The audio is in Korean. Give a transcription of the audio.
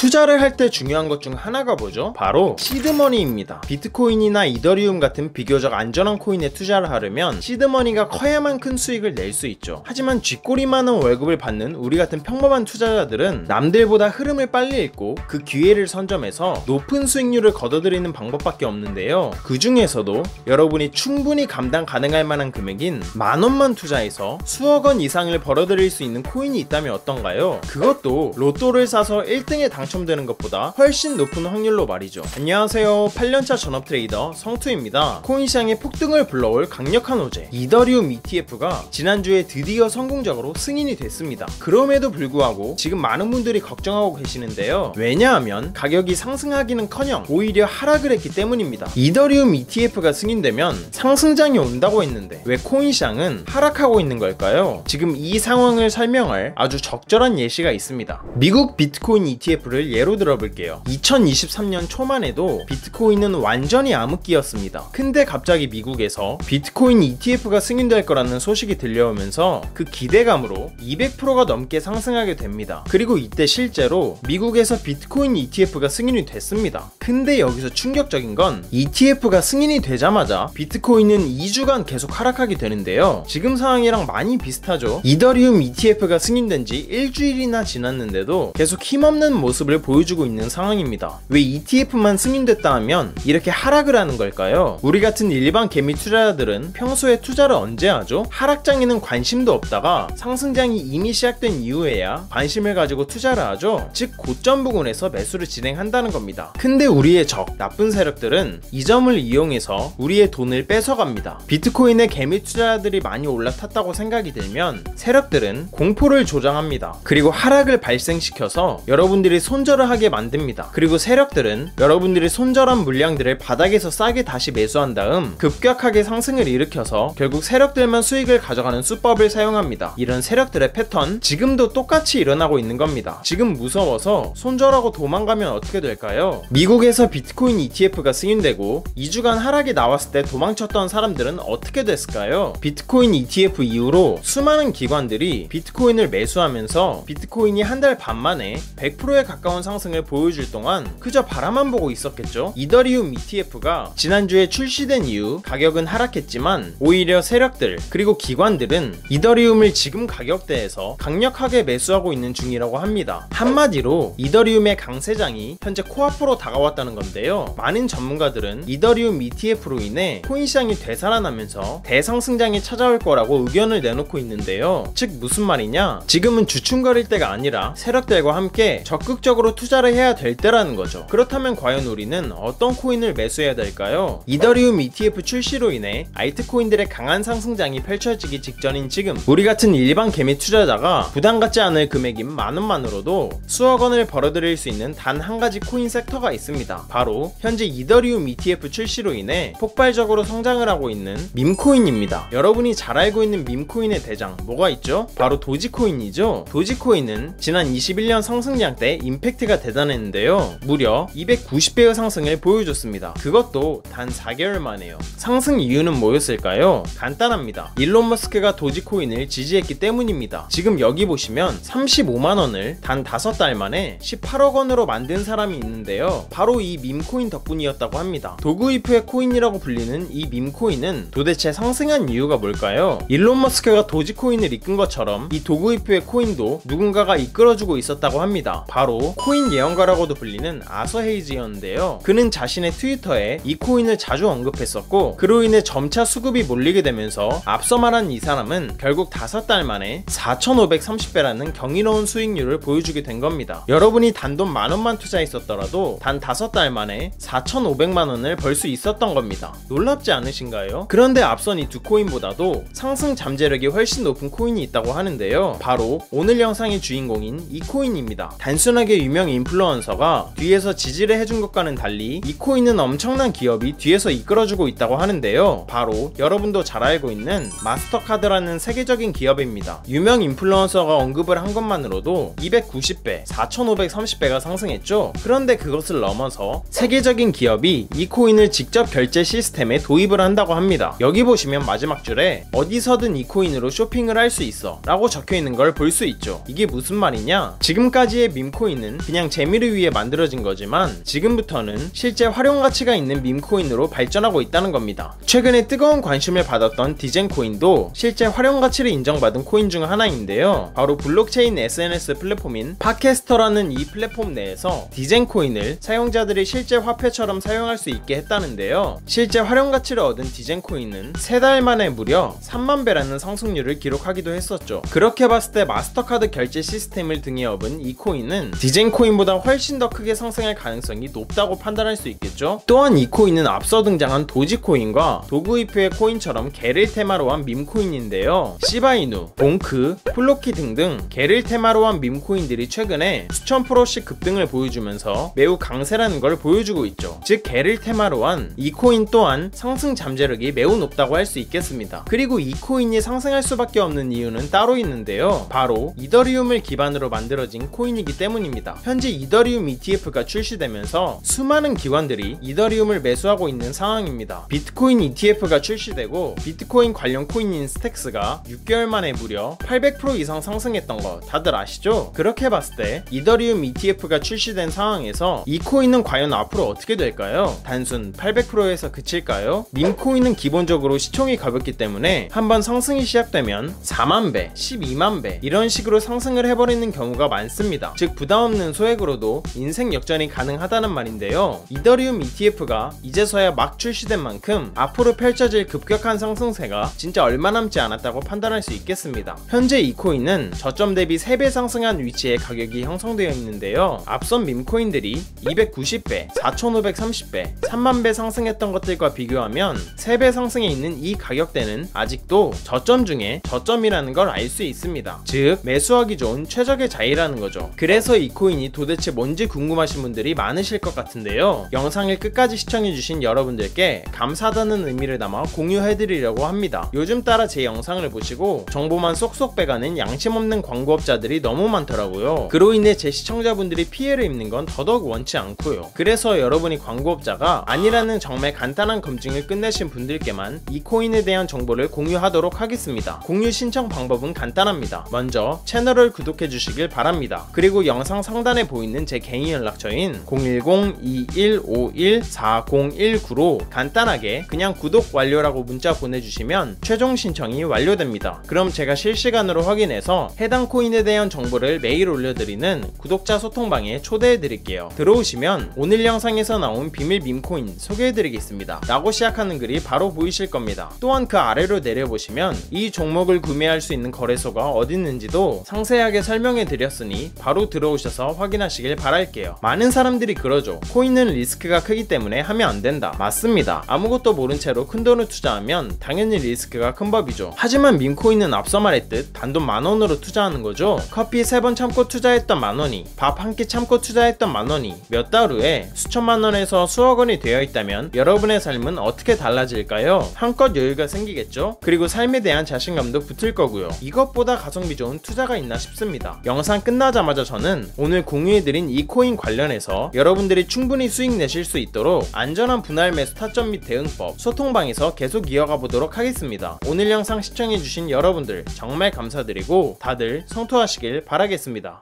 투자를 할 때 중요한 것 중 하나가 뭐죠? 바로 시드머니입니다. 비트코인이나 이더리움 같은 비교적 안전한 코인에 투자를 하려면 시드머니가 커야만 큰 수익을 낼 수 있죠. 하지만 쥐꼬리 많은 월급을 받는 우리 같은 평범한 투자자들은 남들보다 흐름을 빨리 읽고 그 기회를 선점해서 높은 수익률을 거둬들이는 방법밖에 없는데요. 그 중에서도 여러분이 충분히 감당 가능할 만한 금액인 만원만 투자해서 수억 원 이상을 벌어들일 수 있는 코인이 있다면 어떤가요? 그것도 로또를 사서 1등에 당첨되는 것보다 훨씬 높은 확률로 말이죠. 안녕하세요, 8년차 전업 트레이더 성투입니다. 코인 시장에 폭등을 불러올 강력한 호재 이더리움 ETF가 지난주에 드디어 성공적으로 승인이 됐습니다. 그럼에도 불구하고 지금 많은 분들이 걱정하고 계시는데요. 왜냐하면 가격이 상승하기는커녕 오히려 하락을 했기 때문입니다. 이더리움 ETF가 승인되면 상승장이 온다고 했는데 왜 코인 시장은 하락하고 있는 걸까요? 지금 이 상황을 설명할 아주 적절한 예시가 있습니다. 미국 비트코인 ETF를 예로 들어볼게요. 2023년 초만 해도 비트코인은 완전히 암흑기였습니다. 근데 갑자기 미국에서 비트코인 ETF가 승인될 거라는 소식이 들려오면서 그 기대감으로 200%가 넘게 상승하게 됩니다. 그리고 이때 실제로 미국에서 비트코인 ETF가 승인이 됐습니다. 근데 여기서 충격적인 건 ETF가 승인이 되자마자 비트코인은 2주간 계속 하락하게 되는데요. 지금 상황이랑 많이 비슷하죠. 이더리움 ETF가 승인된 지 일주일이나 지났는데도 계속 힘없는 모습을 보여주고 있는 상황입니다. 왜 ETF만 승인됐다 하면 이렇게 하락을 하는 걸까요? 우리 같은 일반 개미 투자자들은 평소에 투자를 언제 하죠? 하락장에는 관심도 없다가 상승장이 이미 시작된 이후에야 관심을 가지고 투자를 하죠. 즉 고점 부근에서 매수를 진행한다는 겁니다. 근데 우리의 적, 나쁜 세력들은 이 점을 이용해서 우리의 돈을 뺏어갑니다. 비트코인에 개미 투자자들이 많이 올라탔다고 생각이 들면 세력들은 공포를 조장합니다. 그리고 하락을 발생시켜서 여러분들이 손절을 하게 만듭니다. 그리고 세력들은 여러분들이 손절한 물량들을 바닥에서 싸게 다시 매수한 다음 급격하게 상승을 일으켜서 결국 세력들만 수익을 가져가는 수법을 사용합니다. 이런 세력들의 패턴 지금도 똑같이 일어나고 있는 겁니다. 지금 무서워서 손절하고 도망가면 어떻게 될까요? 미국에서 비트코인 ETF가 승인되고 2주간 하락이 나왔을 때 도망쳤던 사람들은 어떻게 됐을까요? 비트코인 ETF 이후로 수많은 기관들이 비트코인을 매수하면서 비트코인이 한 달 반 만에 100%에 가까운 상승을 보여줄 동안 그저 바라만 보고 있었겠죠. 이더리움 ETF가 지난주에 출시된 이후 가격은 하락했지만 오히려 세력들 그리고 기관들은 이더리움을 지금 가격대에서 강력하게 매수하고 있는 중이라고 합니다. 한마디로 이더리움의 강세장이 현재 코앞으로 다가왔다는 건데요. 많은 전문가들은 이더리움 ETF로 인해 코인 시장이 되살아나면서 대상승장이 찾아올 거라고 의견을 내놓고 있는데요. 즉 무슨 말이냐? 지금은 주춤거릴 때가 아니라 세력들과 함께 적극적으로 투자를 해야 될 때라는 거죠. 그렇다면 과연 우리는 어떤 코인을 매수해야 될까요? 이더리움 ETF 출시로 인해 알트코인들의 강한 상승장이 펼쳐지기 직전인 지금 우리 같은 일반 개미 투자자가 부담 갖지 않을 금액인 만원만으로도 수억 원을 벌어들일 수 있는 단 한 가지 코인 섹터가 있습니다. 바로 현재 이더리움 ETF 출시로 인해 폭발적으로 성장을 하고 있는 밈코인입니다. 여러분이 잘 알고 있는 밈코인의 대장 뭐가 있죠? 바로 도지코인이죠. 도지코인은 지난 21년 상승장 때 임팩트가 대단했는데요. 무려 290배의 상승을 보여줬습니다. 그것도 단 4개월 만에요. 상승 이유는 뭐였을까요? 간단합니다. 일론 머스크가 도지코인을 지지했기 때문입니다. 지금 여기 보시면 35만원을 단 5달 만에 18억 원으로 만든 사람이 있는데요. 바로 이 밈코인 덕분이었다고 합니다. 도그이프의 코인이라고 불리는 이 밈코인은 도대체 상승한 이유가 뭘까요? 일론 머스크가 도지코인을 이끈 것처럼 이 도그이프의 코인도 누군가가 이끌어주고 있었다고 합니다. 바로 코인 예언가라고도 불리는 아서 헤이즈였는데요. 그는 자신의 트위터에 이 코인을 자주 언급했었고 그로 인해 점차 수급이 몰리게 되면서 앞서 말한 이 사람은 결국 5달 만에 4530배라는 경이로운 수익률을 보여주게 된 겁니다. 여러분이 단돈 만원만 투자했었더라도 단 5달 만에 4500만원을 벌 수 있었던 겁니다. 놀랍지 않으신가요? 그런데 앞선 이 두 코인보다도 상승 잠재력이 훨씬 높은 코인이 있다고 하는데요. 바로 오늘 영상의 주인공인 이 코인입니다. 단순하게 유명 인플루언서가 뒤에서 지지를 해준 것과는 달리 이 코인은 엄청난 기업이 뒤에서 이끌어주고 있다고 하는데요. 바로 여러분도 잘 알고 있는 마스터카드라는 세계적인 기업입니다. 유명 인플루언서가 언급을 한 것만으로도 290배, 4530배가 상승했죠. 그런데 그것을 넘어서 세계적인 기업이 이 코인을 직접 결제 시스템에 도입을 한다고 합니다. 여기 보시면 마지막 줄에 어디서든 이 코인으로 쇼핑을 할 수 있어 라고 적혀있는 걸 볼 수 있죠. 이게 무슨 말이냐? 지금까지의 밈코인은 밈코인은 그냥 재미를 위해 만들어진 거지만 지금부터는 실제 활용 가치가 있는 밈코인으로 발전하고 있다는 겁니다. 최근에 뜨거운 관심을 받았던 디젠코인도 실제 활용 가치를 인정받은 코인 중 하나인데요. 바로 블록체인 SNS 플랫폼인 팟캐스터라는 이 플랫폼 내에서 디젠코인을 사용자들이 실제 화폐처럼 사용할 수 있게 했다는데요. 실제 활용 가치를 얻은 디젠코인은 3달 만에 무려 3만 배라는 상승률을 기록하기도 했었죠. 그렇게 봤을 때 마스터카드 결제 시스템을 등에 업은 이 코인은 디젠코인보다 훨씬 더 크게 상승할 가능성이 높다고 판단할 수 있겠죠. 또한 이 코인은 앞서 등장한 도지코인과 도그이프의 코인처럼 개를 테마로 한 밈코인인데요. 시바이누, 봉크, 플로키 등등 개를 테마로 한 밈코인들이 최근에 수천 %씩 급등을 보여주면서 매우 강세라는 걸 보여주고 있죠. 즉 개를 테마로 한 이 코인 또한 상승 잠재력이 매우 높다고 할 수 있겠습니다. 그리고 이 코인이 상승할 수밖에 없는 이유는 따로 있는데요. 바로 이더리움을 기반으로 만들어진 코인이기 때문입니다. 현재 이더리움 ETF가 출시되면서 수많은 기관들이 이더리움을 매수하고 있는 상황입니다. 비트코인 ETF가 출시되고 비트코인 관련 코인인 스택스가 6개월 만에 무려 800% 이상 상승했던 거 다들 아시죠? 그렇게 봤을 때 이더리움 ETF가 출시된 상황에서 이 코인은 과연 앞으로 어떻게 될까요? 단순 800%에서 그칠까요? 밈코인은 기본적으로 시총이 가볍기 때문에 한번 상승이 시작되면 4만배, 12만배 이런 식으로 상승을 해버리는 경우가 많습니다. 즉 부담없는 소액으로도 인생 역전이 가능하다는 말인데요. 이더리움 ETF가 이제서야 막 출시된 만큼 앞으로 펼쳐질 급격한 상승세가 진짜 얼마 남지 않았다고 판단할 수 있겠습니다. 현재 이 코인은 저점 대비 3배 상승한 위치에 가격이 형성되어 있는데요. 앞선 밈코인들이 290배, 4530배, 3만배 상승했던 것들과 비교하면 3배 상승해 있는 이 가격대는 아직도 저점 중에 저점이라는 걸 알 수 있습니다. 즉 매수하기 좋은 최적의 자리라는 거죠. 그래서 이 코인이 도대체 뭔지 궁금하신 분들이 많으실 것 같은데요. 영상을 끝까지 시청해주신 여러분들께 감사하다는 의미를 담아 공유해드리려고 합니다. 요즘 따라 제 영상을 보시고 정보만 쏙쏙 빼가는 양심 없는 광고업자들이 너무 많더라고요. 그로 인해 제 시청자분들이 피해를 입는 건 더더욱 원치 않고요. 그래서 여러분이 광고업자가 아니라는 정말 간단한 검증을 끝내신 분들께만 이 코인에 대한 정보를 공유하도록 하겠습니다. 공유 신청 방법은 간단합니다. 먼저 채널을 구독해 주시길 바랍니다. 그리고 영상 상단에 보이는 제 개인 연락처인 010-2151-4019로 간단하게 그냥 구독 완료라고 문자 보내주시면 최종 신청이 완료됩니다. 그럼 제가 실시간으로 확인해서 해당 코인에 대한 정보를 매일 올려드리는 구독자 소통방에 초대해드릴게요. 들어오시면 오늘 영상에서 나온 비밀 밈코인 소개해드리겠습니다 라고 시작하는 글이 바로 보이실 겁니다. 또한 그 아래로 내려보시면 이 종목을 구매할 수 있는 거래소가 어디 있는지도 상세하게 설명해드렸으니 바로 들어오셔서 확인하시길 바랄게요. 많은 사람들이 그러죠. 코인은 리스크가 크기 때문에 하면 안 된다. 맞습니다. 아무것도 모른 채로 큰돈을 투자하면 당연히 리스크가 큰 법이죠. 하지만 밈코인은 앞서 말했듯 단돈 10,000원으로 투자하는 거죠. 커피 3번 참고 투자했던 10,000원이 밥 한 끼 참고 투자했던 10,000원이 몇 달 후에 수천만 원에서 수억 원이 되어 있다면 여러분의 삶은 어떻게 달라질까요? 한껏 여유가 생기겠죠? 그리고 삶에 대한 자신감도 붙을 거고요. 이것보다 가성비 좋은 투자가 있나 싶습니다. 영상 끝나자마자 저는 오늘 공유해드린 이 코인 관련해서 여러분들이 충분히 수익 내실 수 있도록 안전한 분할 매수 타점 및 대응법 소통방에서 계속 이어가 보도록 하겠습니다. 오늘 영상 시청해주신 여러분들 정말 감사드리고 다들 성투하시길 바라겠습니다.